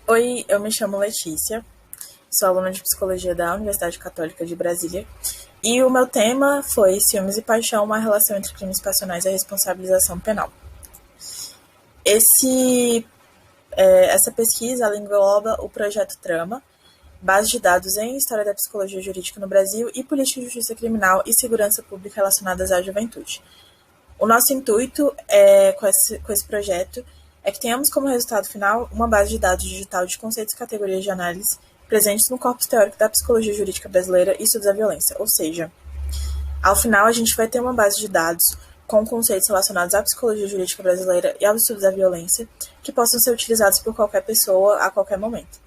Oi, eu me chamo Letícia, sou aluna de Psicologia da Universidade Católica de Brasília, e o meu tema foi Ciúmes e Paixão, uma relação entre crimes passionais e a responsabilização penal. Essa pesquisa ela engloba o projeto Trama, base de dados em História da Psicologia Jurídica no Brasil e Política de Justiça Criminal e Segurança Pública relacionadas à juventude. O nosso intuito com esse projeto é que tenhamos como resultado final uma base de dados digital de conceitos e categorias de análise presentes no corpus teórico da psicologia jurídica brasileira e estudos da violência. Ou seja, ao final a gente vai ter uma base de dados com conceitos relacionados à psicologia jurídica brasileira e aos estudos da violência que possam ser utilizados por qualquer pessoa a qualquer momento.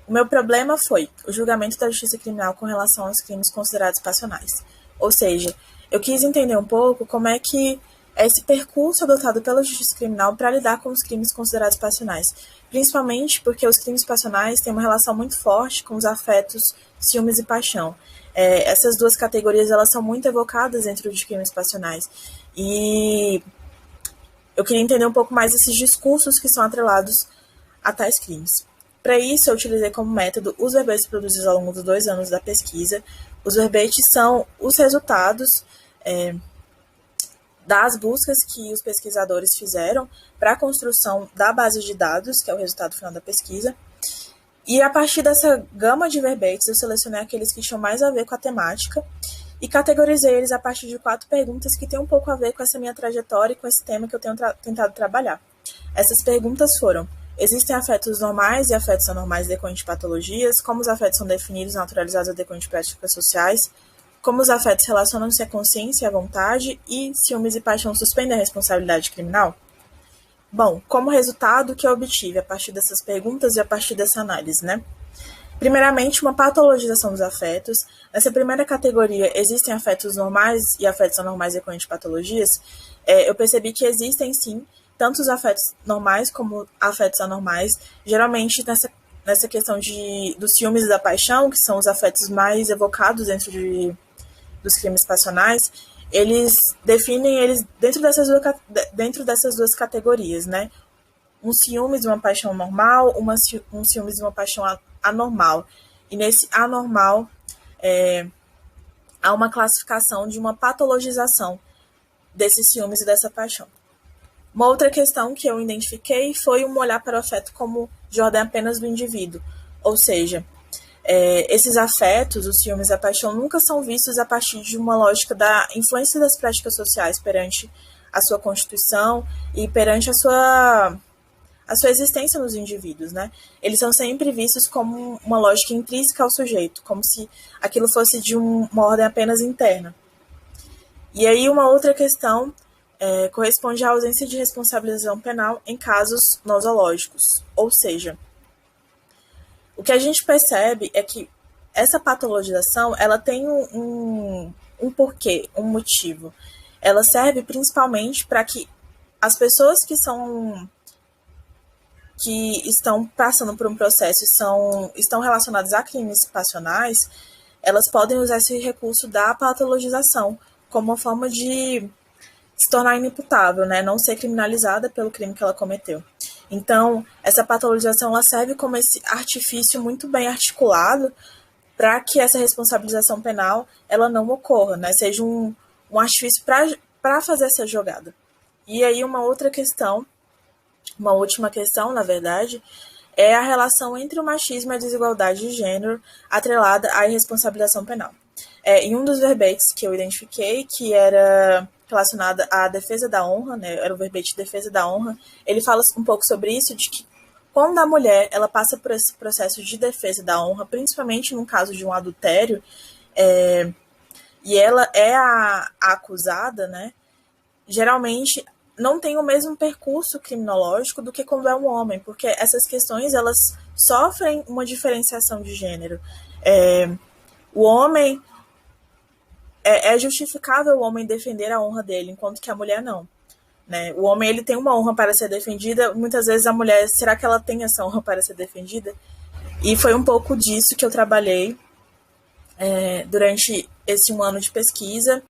O meu problema foi o julgamento da justiça criminal com relação aos crimes considerados passionais. Ou seja, eu quis entender um pouco como é que é esse percurso adotado pela justiça criminal para lidar com os crimes considerados passionais, principalmente porque os crimes passionais têm uma relação muito forte com os afetos, ciúmes e paixão. Essas duas categorias elas são muito evocadas dentro de crimes passionais e eu queria entender um pouco mais esses discursos que são atrelados a tais crimes. Para isso, eu utilizei como método os verbetes produzidos ao longo dos 2 anos da pesquisa. Os verbetes são os resultados das buscas que os pesquisadores fizeram para a construção da base de dados, que é o resultado final da pesquisa. E a partir dessa gama de verbetes, eu selecionei aqueles que tinham mais a ver com a temática e categorizei eles a partir de 4 perguntas que têm um pouco a ver com essa minha trajetória e com esse tema que eu tenho tentado trabalhar. Essas perguntas foram: existem afetos normais e afetos anormais decorrentes de patologias? Como os afetos são definidos e naturalizados a decorrente de práticas sociais? Como os afetos relacionam-se à consciência e à vontade? E ciúmes e paixão suspendem a responsabilidade criminal? Bom, como resultado, o que eu obtive a partir dessas perguntas e a partir dessa análise, né? Primeiramente, uma patologização dos afetos. Nessa primeira categoria, existem afetos normais e afetos anormais decorrentes de patologias. Eu percebi que existem, sim, tanto os afetos normais como afetos anormais. Geralmente, nessa questão dos ciúmes e da paixão, que são os afetos mais evocados dos crimes passionais, eles definem eles dentro dessas duas categorias, né? Um ciúmes e uma paixão normal, um ciúmes e uma paixão anormal. E nesse anormal, há uma classificação de uma patologização desses ciúmes e dessa paixão. Uma outra questão que eu identifiquei foi um olhar para o afeto como de ordem apenas do indivíduo, ou seja, esses afetos, os ciúmes e a paixão, nunca são vistos a partir de uma lógica da influência das práticas sociais perante a sua constituição e perante a sua existência nos indivíduos, né? Eles são sempre vistos como uma lógica intrínseca ao sujeito, como se aquilo fosse de uma ordem apenas interna. E aí uma outra questão corresponde à ausência de responsabilização penal em casos nosológicos, ou seja, o que a gente percebe é que essa patologização ela tem um porquê, um motivo. Ela serve principalmente para que as pessoas que estão passando por um processo e estão relacionadas a crimes passionais, elas podem usar esse recurso da patologização como uma forma de se tornar inimputável, né? Não ser criminalizada pelo crime que ela cometeu. Então, essa patologização ela serve como esse artifício muito bem articulado para que essa responsabilização penal ela não ocorra, né? Seja um artifício para fazer essa jogada. E aí uma última questão, na verdade, é a relação entre o machismo e a desigualdade de gênero atrelada à irresponsabilização penal. Em um dos verbetes que eu identifiquei, que era relacionada à defesa da honra, né, era o verbete de defesa da honra, ele fala um pouco sobre isso, de que quando a mulher ela passa por esse processo de defesa da honra, principalmente no caso de um adultério, e ela é a acusada, né, geralmente não tem o mesmo percurso criminológico do que quando é um homem, porque essas questões elas sofrem uma diferenciação de gênero. O homem é justificável o homem defender a honra dele, enquanto que a mulher não. Né? O homem ele tem uma honra para ser defendida, muitas vezes a mulher, será que ela tem essa honra para ser defendida? E foi um pouco disso que eu trabalhei durante esse 1 ano de pesquisa.